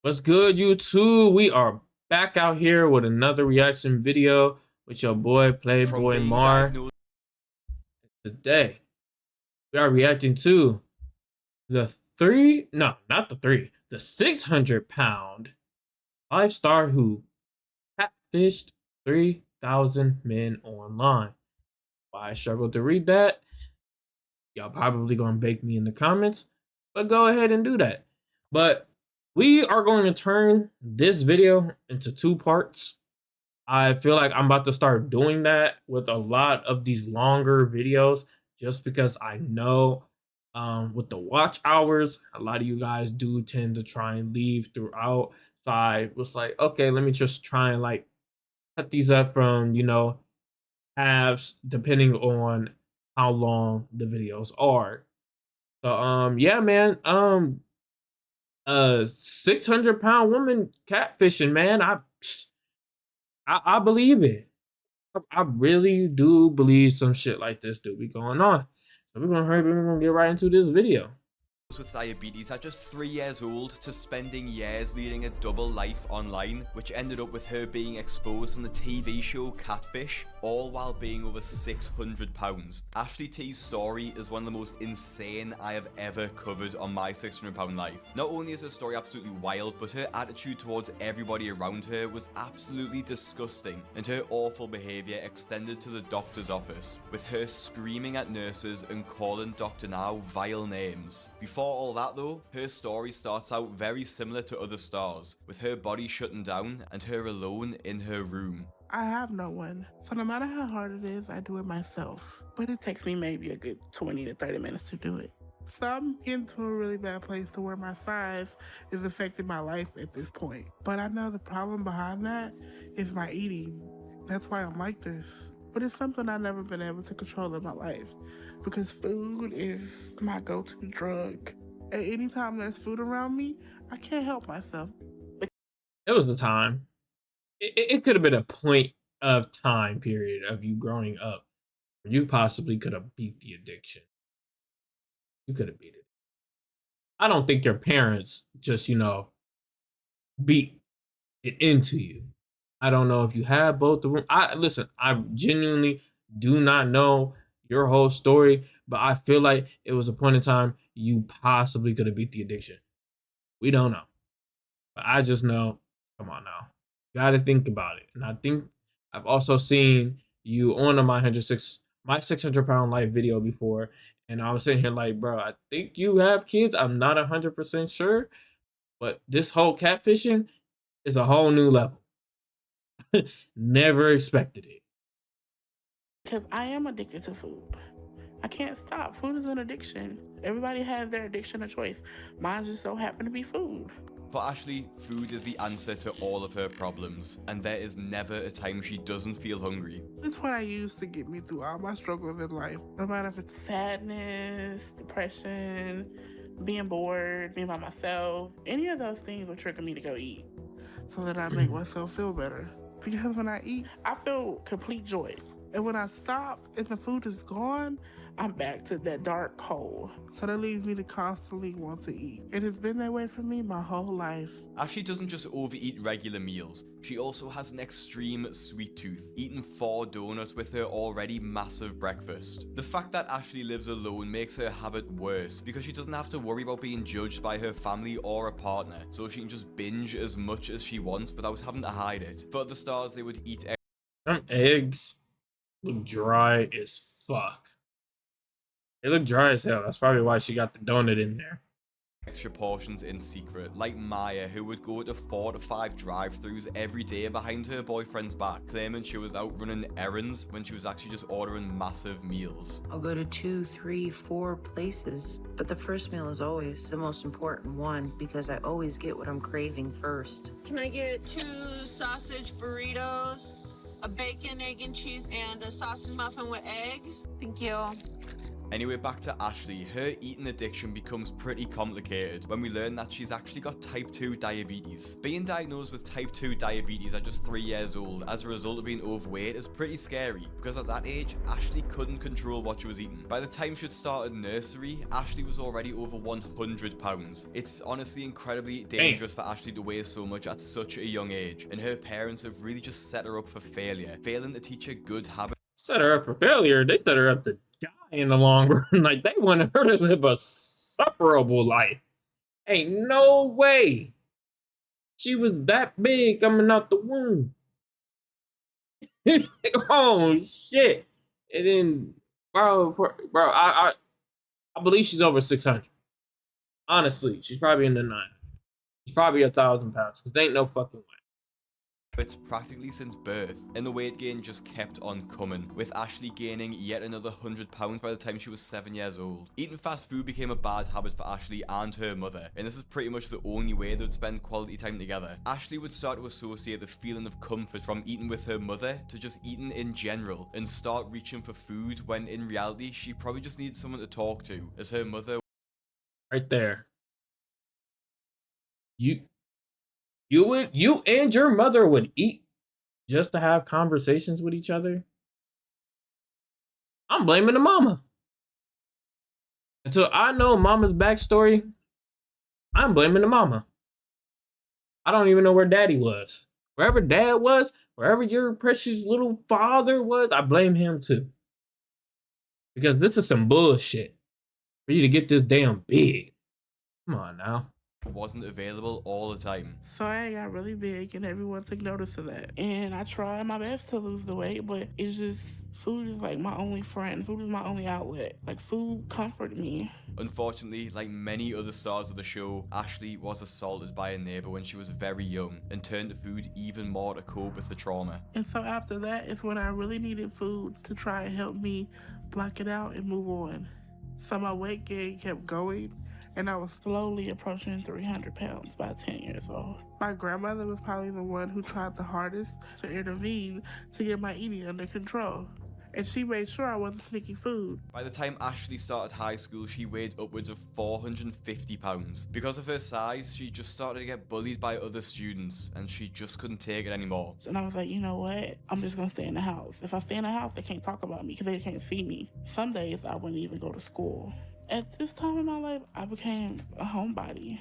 What's good, YouTube? We are back out here with another reaction video with your boy From Playboy being Mar. diagnosed Today, we are reacting to the the 600-pound 5-star who catfished 3,000 men online. Why I struggled to read that? Y'all probably gonna bake me in the comments, but go ahead and do that. But we are going to turn this video into two parts. I feel like I'm about to start doing that with a lot of these longer videos just because I know with the watch hours, a lot of you guys do tend to try and leave throughout. So I was like, okay, let me just try and like cut these up from, halves depending on how long the videos are. So yeah, man. 600-pound woman catfishing, man. I believe it. I really do believe some shit like this do be going on. So we're gonna get right into this video. with diabetes at just 3 years old to spending years leading a double life online, which ended up with her being exposed on the TV show Catfish, all while being over 600 pounds. Ashley T's story is one of the most insane I have ever covered on my 600 pound life. Not only is her story absolutely wild, but her attitude towards everybody around her was absolutely disgusting, and her awful behaviour extended to the doctor's office, with her screaming at nurses and calling Dr. Now vile names. Before all that though, her story starts out very similar to other stars, with her body shutting down and her alone in her room. I have no one, so no matter how hard it is, I do it myself. But it takes me maybe a good 20 to 30 minutes to do it. So I'm getting to a really bad place to where my size is affecting my life at this point. But I know the problem behind that is my eating. That's why I'm like this. But it's something I've never been able to control in my life because food is my go-to drug. And anytime there's food around me, I can't help myself. It was the time. It could have been a point of time period of you growing up where you possibly could have beat the addiction. You could have beat it. I don't think your parents just, beat it into you. I don't know if you have both of them. I genuinely do not know your whole story, but I feel like it was a point in time you possibly could have beat the addiction. We don't know. But I just know, come on now. You gotta think about it. And I think I've also seen you on a my 600-pound life video before. And I was sitting here like, bro, I think you have kids. I'm not 100% sure. But this whole catfishing is a whole new level. Never expected it. Because I am addicted to food. I can't stop. Food is an addiction. Everybody has their addiction of choice. Mine just so happen to be food. For Ashley, food is the answer to all of her problems, and there is never a time she doesn't feel hungry. It's what I use to get me through all my struggles in life. No matter if it's sadness, depression, being bored, being by myself, any of those things will trigger me to go eat so that I make myself feel better. Because when I eat, I feel complete joy. And when I stop and the food is gone, I'm back to that dark hole. So that leads me to constantly want to eat. And it's been that way for me my whole life. Ashley doesn't just overeat regular meals, she also has an extreme sweet tooth, eating 4 donuts with her already massive breakfast. The fact that Ashley lives alone makes her habit worse, because she doesn't have to worry about being judged by her family or a partner, so she can just binge as much as she wants without having to hide it. For the stars, they would eat Some eggs look dry as fuck. They look dry as hell. That's probably why she got the donut in there. extra portions in secret, like Maya, who would go to 4 to 5 drive-thrus every day behind her boyfriend's back, claiming she was out running errands when she was actually just ordering massive meals. I'll go to 2, 3, 4 places, but the first meal is always the most important one because I always get what I'm craving first. Can I get 2 sausage burritos, a bacon, egg, and cheese, and a sausage muffin with egg? Thank you. Anyway, back to Ashley. Her eating addiction becomes pretty complicated when we learn that she's actually got type 2 diabetes. Being diagnosed with type 2 diabetes at just 3 years old as a result of being overweight is pretty scary, because at that age, Ashley couldn't control what she was eating. By the time she'd started nursery, Ashley was already over 100 pounds. It's honestly incredibly dangerous for Ashley to weigh so much at such a young age, and her parents have really just set her up for failure, failing to teach her good habits. Set her up for failure. They set her up to die in the long run. Like, they wanted her to live a sufferable life. Ain't no way she was that big coming out the womb. Oh shit! And then, bro, I believe she's over 600. Honestly, she's probably in the 9. She's probably 1,000 pounds, because there ain't no fucking way. It's practically since birth, and the weight gain just kept on coming, with Ashley gaining yet another 100 pounds by the time she was 7 years old. Eating fast food became a bad habit for Ashley and her mother, and this is pretty much the only way they would spend quality time together. Ashley would start to associate the feeling of comfort from eating with her mother to just eating in general, and start reaching for food when in reality she probably just needed someone to talk to, as her mother... Right there. You and your mother would eat just to have conversations with each other? I'm blaming the mama. Until I know mama's backstory, I'm blaming the mama. I don't even know where daddy was. Wherever dad was, wherever your precious little father was, I blame him too. Because this is some bullshit for you to get this damn big. Come on now. wasn't available all the time. So I got really big and everyone took notice of that. And I tried my best to lose the weight, but it's just, food is like my only friend. Food is my only outlet. Like, food comforted me. Unfortunately, like many other stars of the show, Ashley was assaulted by a neighbor when she was very young and turned to food even more to cope with the trauma. And so after that is when I really needed food to try and help me block it out and move on. So my weight gain kept going, and I was slowly approaching 300 pounds by 10 years old. My grandmother was probably the one who tried the hardest to intervene to get my eating under control. And she made sure I wasn't sneaking food. By the time Ashley started high school, she weighed upwards of 450 pounds. Because of her size, she just started to get bullied by other students, and she just couldn't take it anymore. And I was like, you know what? I'm just gonna stay in the house. If I stay in the house, they can't talk about me because they can't see me. Some days I wouldn't even go to school. At this time in my life, I became a homebody.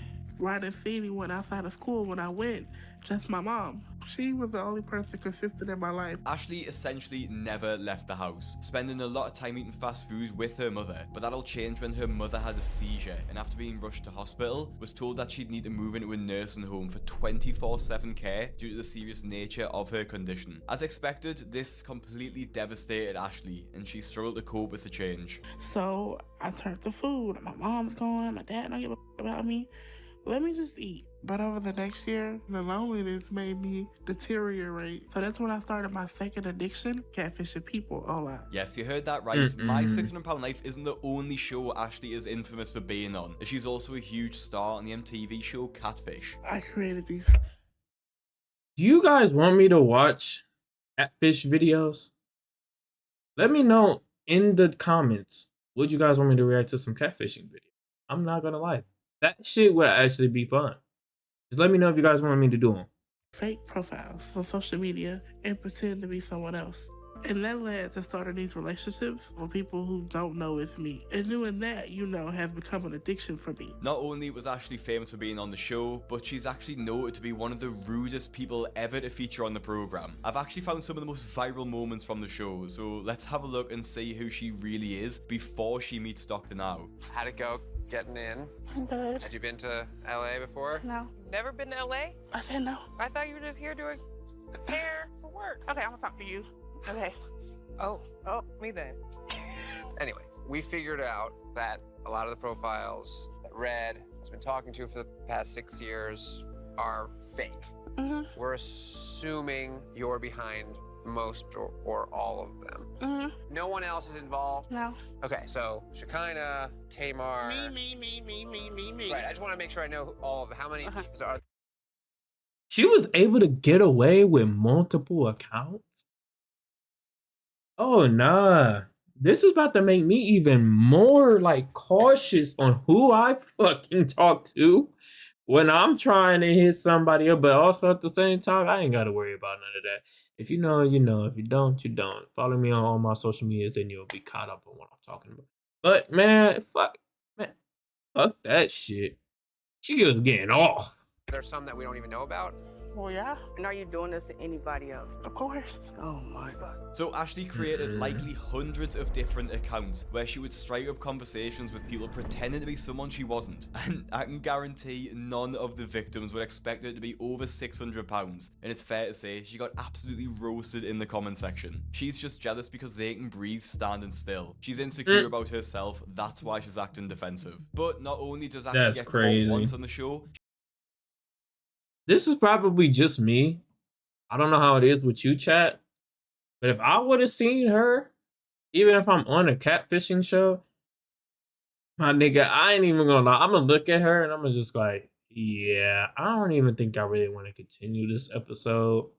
I didn't see anyone outside of school when I went, just my mom. She was the only person consistent in my life. Ashley essentially never left the house, spending a lot of time eating fast food with her mother, but that all changed when her mother had a seizure and after being rushed to hospital, was told that she'd need to move into a nursing home for 24/7 care due to the serious nature of her condition. As expected, this completely devastated Ashley and she struggled to cope with the change. So I turned to food. My mom's gone, my dad don't give a about me. Let me just eat. But over the next year, the loneliness made me deteriorate. So that's when I started my second addiction, catfishing people a lot. Yes, you heard that right. My 600-Pound Life isn't the only show Ashley is infamous for being on. She's also a huge star on the MTV show Catfish. I created these. Do you guys want me to watch catfish videos? Let me know in the comments. Would you guys want me to react to some catfishing videos? I'm not gonna lie. That shit would actually be fun. Just let me know if you guys want me to do them. Fake profiles on social media and pretend to be someone else. And that led to starting these relationships with people who don't know it's me. And doing that, you know, has become an addiction for me. Not only was Ashley famous for being on the show, but she's actually noted to be one of the rudest people ever to feature on the program. I've actually found some of the most viral moments from the show, so let's have a look and see who she really is before she meets Dr. Now. How'd it go getting in? Good. Had you been to LA before? No. Never been to LA? I said no. I thought you were just here to prepare for work. Okay, I'm gonna talk to you. Okay. Oh, me then. Anyway, we figured out that a lot of the profiles that Red has been talking to for the past 6 years are fake. Mm-hmm. We're assuming you're behind most or all of them. Mm-hmm. No one else is involved? No. Okay, so Shekinah, Tamar. Me. Right, I just want to make sure I know all of them. How many people are She was able to get away with multiple accounts? Oh, nah. this is about to make me even more like cautious on who I fucking talk to when I'm trying to hit somebody up, but also at the same time, I ain't got to worry about none of that. If you know, you know. If you don't, you don't. Follow me on all my social medias, and you'll be caught up on what I'm talking about. But man, fuck that shit. She was getting off. There's some that we don't even know about. Well, yeah, And are you doing this to anybody else? of course. Oh my god. So Ashley created likely hundreds of different accounts where she would strike up conversations with people pretending to be someone she wasn't. And I can guarantee none of the victims would expect her to be over £600. And it's fair to say she got absolutely roasted in the comment section. She's just jealous because they can breathe standing still. She's insecure about herself, that's why she's acting defensive. But not only does Ashley That's get crazy. caught once on the show, This is probably just me. I don't know how it is with you, chat. But if I would have seen her, even if I'm on a catfishing show, my nigga, I ain't even gonna lie. I'm gonna look at her and I'm gonna just like, yeah, I don't even think I really want to continue this episode.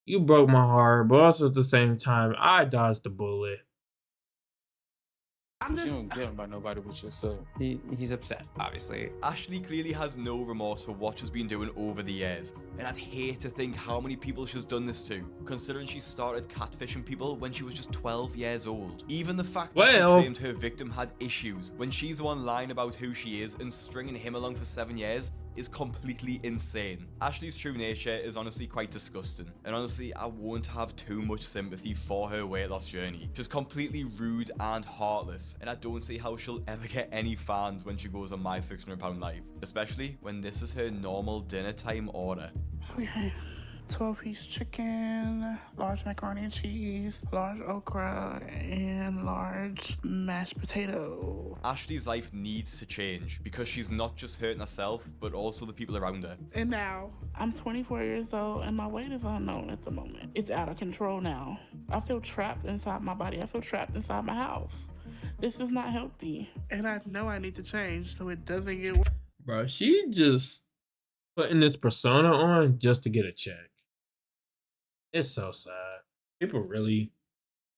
You broke my heart, but also at the same time, I dodged the bullet. I'm You just. don't get by nobody but yourself. He's upset, obviously. Ashley clearly has no remorse for what she's been doing over the years, and I'd hate to think how many people she's done this to, considering she started catfishing people when she was just 12 years old. Even the fact that she claimed her victim had issues when she's the one lying about who she is and stringing him along for 7 years is completely insane. Ashley's true nature is honestly quite disgusting, and honestly I won't have too much sympathy for her weight loss journey. She's completely rude and heartless, and I don't see how she'll ever get any fans when she goes on My £600 Life, especially when this is her normal dinner time order. Okay. 12-piece chicken, large macaroni and cheese, large okra, and large mashed potato. Ashley's life needs to change because she's not just hurting herself, but also the people around her. And now, I'm 24 years old and my weight is unknown at the moment. It's out of control now. I feel trapped inside my body. I feel trapped inside my house. This is not healthy. And I know I need to change so it doesn't get worse. Bro, she just putting this persona on just to get a check. It's so sad. People really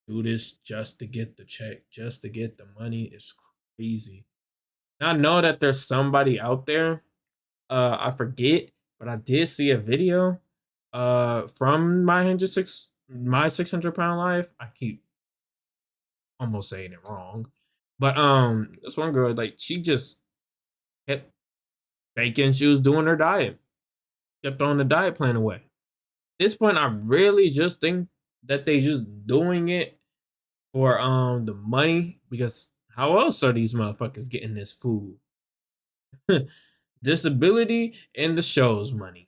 do this just to get the check, just to get the money. It's crazy. And I know that there's somebody out there. I forget, but I did see a video from my 600 pound life. I keep almost saying it wrong. But this one girl, like, she just kept faking she was doing her diet. Kept on the diet plan away. At this point, I really just think that they just doing it for the money, because how else are these motherfuckers getting this food? Disability and the show's money.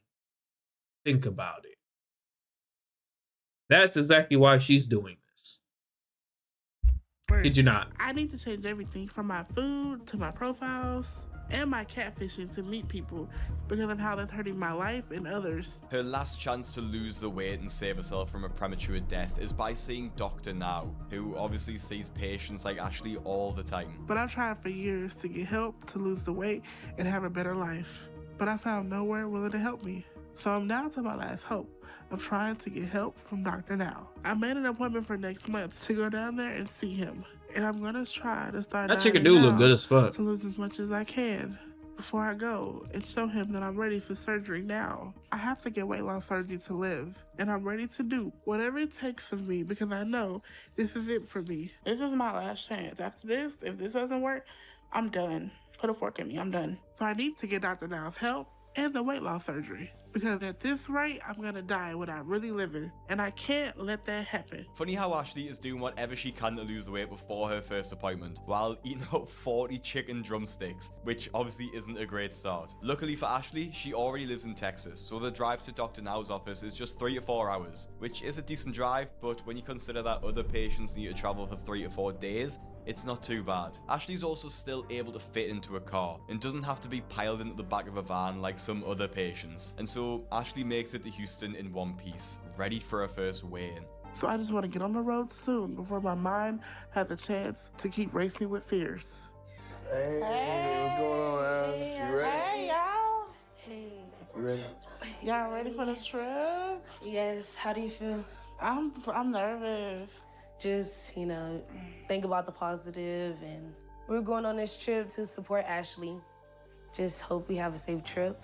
Think about it. That's exactly why she's doing this. Did you not? I need to change everything from my food to my profiles and my catfishing to meet people because of how that's hurting my life and others. Her last chance to lose the weight and save herself from a premature death is by seeing Dr. Now, who obviously sees patients like Ashley all the time. But I've tried for years to get help to lose the weight and have a better life. But I found nowhere willing to help me. So I'm down to my last hope of trying to get help from Dr. Now. I made an appointment for next month to go down there and see him. And I'm gonna try to start That chicken dieting do look now good as fuck. to lose as much as I can before I go and show him that I'm ready for surgery now. I have to get weight loss surgery to live, and I'm ready to do whatever it takes of me because I know this is it for me. This is my last chance. After this, if this doesn't work, I'm done. Put a fork in me, I'm done. So I need to get Dr. Now's help and the weight loss surgery. Because at this rate, I'm gonna die without really living. And I can't let that happen. Funny how Ashley is doing whatever she can to lose the weight before her first appointment, while eating up 40 chicken drumsticks, which obviously isn't a great start. Luckily for Ashley, she already lives in Texas, so the drive to Dr. Now's office is just 3 to 4 hours, which is a decent drive, but when you consider that other patients need to travel for 3 to 4 days, it's not too bad. Ashley's also still able to fit into a car and doesn't have to be piled into the back of a van like some other patients. And so Ashley makes it to Houston in one piece, ready for her first weigh-in. So I just want to get on the road soon before my mind has a chance to keep racing with fears. Hey, what's going on, Al? You ready? Hey, y'all. You ready? Y'all ready for the trip? Yes, how do you feel? I'm nervous. Just, think about the positive, and we're going on this trip to support Ashley. Just hope we have a safe trip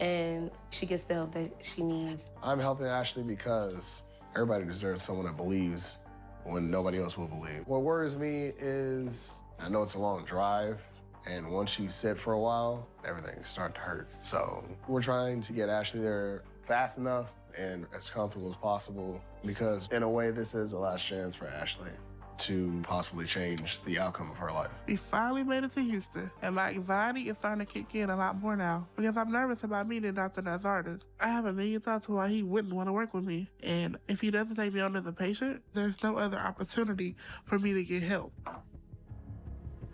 and she gets the help that she needs. I'm helping Ashley because everybody deserves someone that believes when nobody else will believe. What worries me is I know it's a long drive, and once you sit for a while, everything starts to hurt. So we're trying to get Ashley there fast enough and as comfortable as possible, because in a way, this is the last chance for Ashley to possibly change the outcome of her life. We finally made it to Houston, and my anxiety is starting to kick in a lot more now because I'm nervous about meeting Dr. Nazardin. I have a million thoughts why he wouldn't want to work with me, and if he doesn't take me on as a patient, there's no other opportunity for me to get help.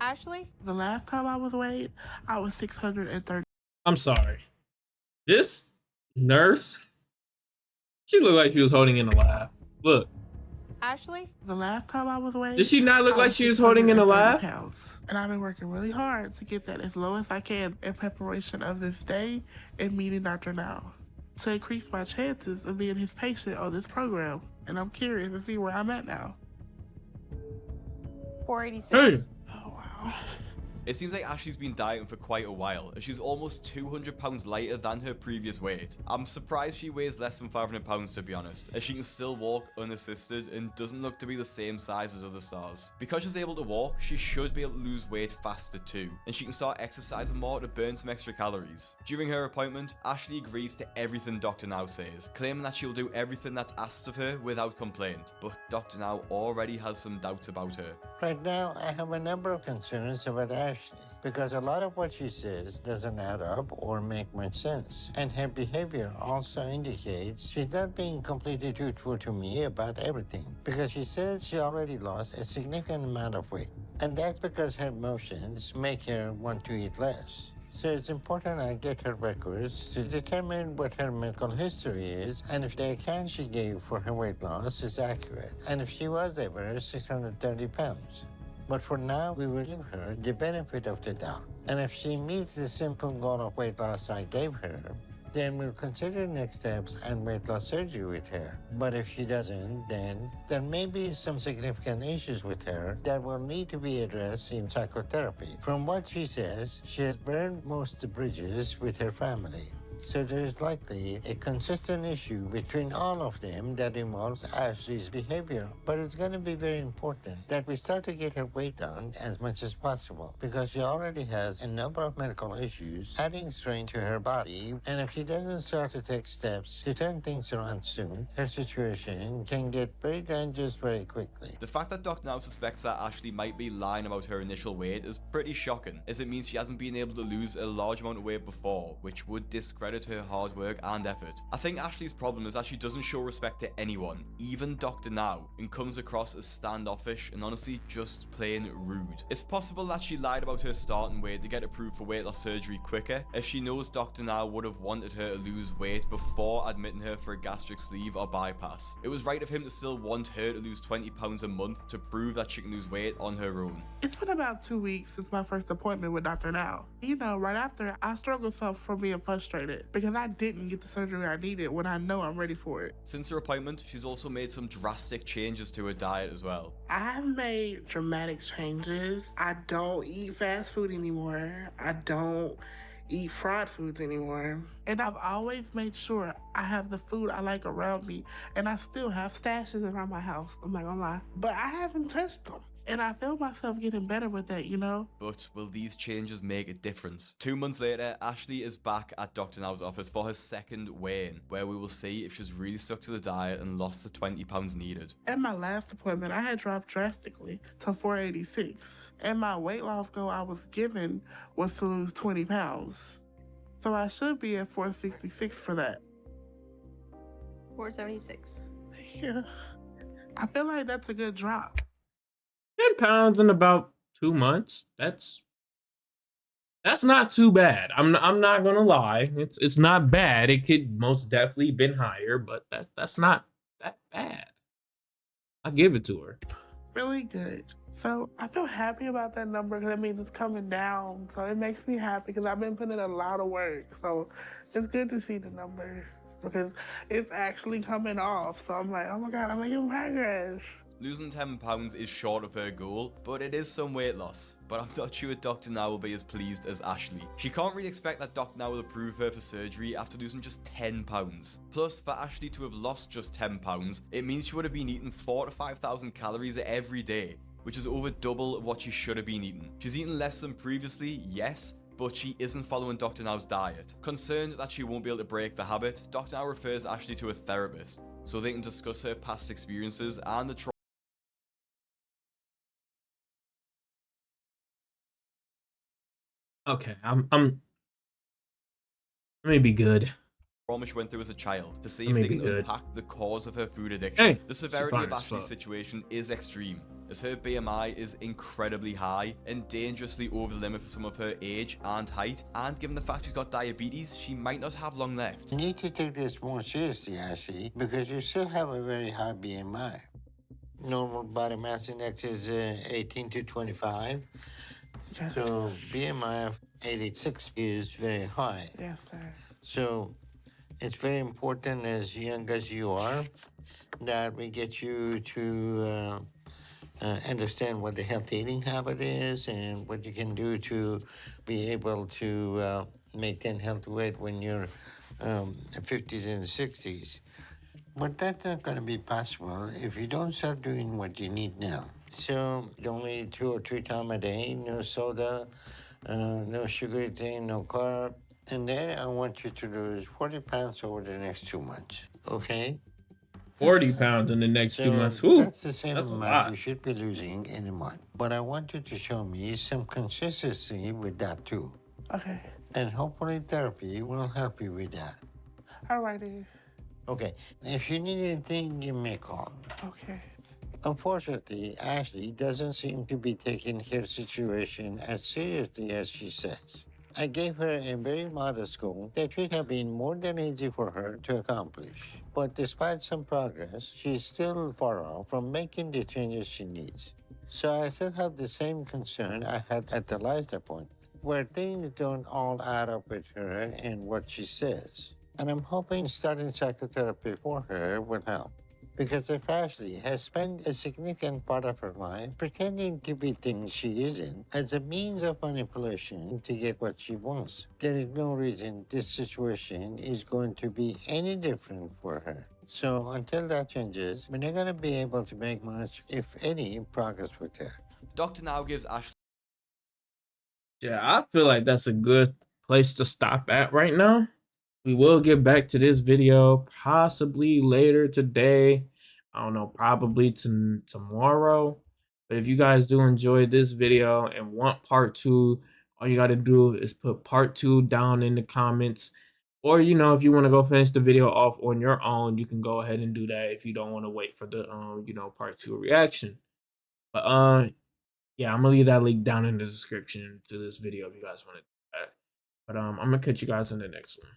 Ashley? The last time I was weighed, I was 630. I'm sorry. This nurse, she looked like she was holding in a laugh. Look. Ashley? The last time I was weighed, Did she not look I like she was holding in a 630 laugh? pounds. And I've been working really hard to get that as low as I can in preparation of this day and meeting Dr. Now, to increase my chances of being his patient on this program. And I'm curious to see where I'm at now. 486. Oh, wow. It seems like Ashley's been dieting for quite a while, as she's almost 200 pounds lighter than her previous weight. I'm surprised she weighs less than 500 pounds, to be honest, as she can still walk unassisted and doesn't look to be the same size as other stars. Because she's able to walk, she should be able to lose weight faster too, and she can start exercising more to burn some extra calories. During her appointment, Ashley agrees to everything Dr. Now says, claiming that she'll do everything that's asked of her without complaint. But Dr. Now already has some doubts about her. Right now, I have a number of concerns about Ashley, because a lot of what she says doesn't add up or make much sense. And her behavior also indicates she's not being completely truthful to me about everything, because she says she already lost a significant amount of weight. And that's because her emotions make her want to eat less. So it's important I get her records to determine what her medical history is, and if the account she gave for her weight loss is accurate, and if she was ever 630 pounds. But for now, we will give her the benefit of the doubt. And if she meets the simple goal of weight loss I gave her, then we'll consider next steps and weight loss surgery with her. But if she doesn't, then there may be some significant issues with her that will need to be addressed in psychotherapy. From what she says, she has burned most of the bridges with her family. So there is likely a consistent issue between all of them that involves Ashley's behavior. But it's going to be very important that we start to get her weight down as much as possible, because she already has a number of medical issues adding strain to her body. And if she doesn't start to take steps to turn things around soon, her situation can get very dangerous very quickly. The fact that Doc now suspects that Ashley might be lying about her initial weight is pretty shocking, as it means she hasn't been able to lose a large amount of weight before, which would discredit her hard work and effort. I think Ashley's problem is that she doesn't show respect to anyone, even Dr. Now, and comes across as standoffish and honestly just plain rude. It's possible that she lied about her starting weight to get approved for weight loss surgery quicker, as she knows Dr. Now would have wanted her to lose weight before admitting her for a gastric sleeve or bypass. It was right of him to still want her to lose 20 pounds a month to prove that she can lose weight on her own. It's been about 2 weeks since my first appointment with Dr. Now. Right after, I struggled some from being frustrated because I didn't get the surgery I needed when I know I'm ready for it. Since her appointment, she's also made some drastic changes to her diet as well. I've made dramatic changes. I don't eat fast food anymore. I don't eat fried foods anymore. And I've always made sure I have the food I like around me, and I still have stashes around my house, I'm not gonna lie. But I haven't touched them. And I feel myself getting better with that, But will these changes make a difference? 2 months later, Ashley is back at Dr. Now's office for her second weigh-in, where we will see if she's really stuck to the diet and lost the 20 pounds needed. At my last appointment, I had dropped drastically to 486. And my weight loss goal I was given was to lose 20 pounds. So I should be at 466 for that. 476. Yeah. I feel like that's a good drop. 10 pounds in about 2 months. That's not too bad. I'm not gonna lie. It's not bad. It could most definitely been higher, but that's not that bad. I give it to her. Really good. So I feel happy about that number because it means it's coming down. So it makes me happy because I've been putting in a lot of work. So it's good to see the number because it's actually coming off. So I'm like, oh my God, I'm making progress. Losing 10 pounds is short of her goal, but it is some weight loss. But I'm not sure Dr. Now will be as pleased as Ashley. She can't really expect that Dr. Now will approve her for surgery after losing just 10 pounds. Plus, for Ashley to have lost just 10 pounds, it means she would have been eating 4 to 5,000 calories every day, which is over double of what she should have been eating. She's eaten less than previously, yes, but she isn't following Dr. Now's diet. Concerned that she won't be able to break the habit, Dr. Now refers Ashley to a therapist so they can discuss her past experiences and the trauma. Okay, I'm maybe good. She went through as a child to see I if may they be can good. unpack the cause of her food addiction. Hey, The she severity fine of as Ashley's fuck. situation is extreme, as her BMI is incredibly high and dangerously over the limit for some of her age and height, and given the fact she's got diabetes, she might not have long left. You need to take this more seriously, Ashley, because you still have a very high BMI. Normal body mass index is 18 to 25. Yes. So BMI of 86 is very high. Yes, sir. So it's very important, as young as you are, that we get you to understand what the healthy eating habit is and what you can do to be able to maintain healthy weight when you're 50s and 60s. But that's not going to be possible if you don't start doing what you need now. So only 2 or 3 times a day, no soda, no sugary thing, no carb. And then I want you to lose 40 pounds over the next 2 months, okay? 40 pounds in the next 2 So months. Whew, that's the same that's a amount lot. you should be losing in a month. But I want you to show me some consistency with that too. Okay. And hopefully therapy will help you with that. All righty. Okay, if you need anything, give me a call. Okay. Unfortunately, Ashley doesn't seem to be taking her situation as seriously as she says. I gave her a very modest goal that should have been more than easy for her to accomplish. But despite some progress, she's still far off from making the changes she needs. So I still have the same concern I had at the last appointment, where things don't all add up with her and what she says. And I'm hoping starting psychotherapy for her will help. Because if Ashley has spent a significant part of her life pretending to be things she isn't as a means of manipulation to get what she wants, there is no reason this situation is going to be any different for her. So until that changes, we're not going to be able to make much, if any, progress with her. Dr. Now gives Ashley Yeah, I feel like that's a good place to stop at right now. We will get back to this video possibly later today. I don't know, probably tomorrow. But if you guys do enjoy this video and want part 2, all you got to do is put part 2 down in the comments. Or, you know, if you want to go finish the video off on your own, you can go ahead and do that if you don't want to wait for the, you know, part 2 reaction. But, yeah, I'm going to leave that link down in the description to this video if you guys want to do that. But, I'm going to catch you guys in the next one.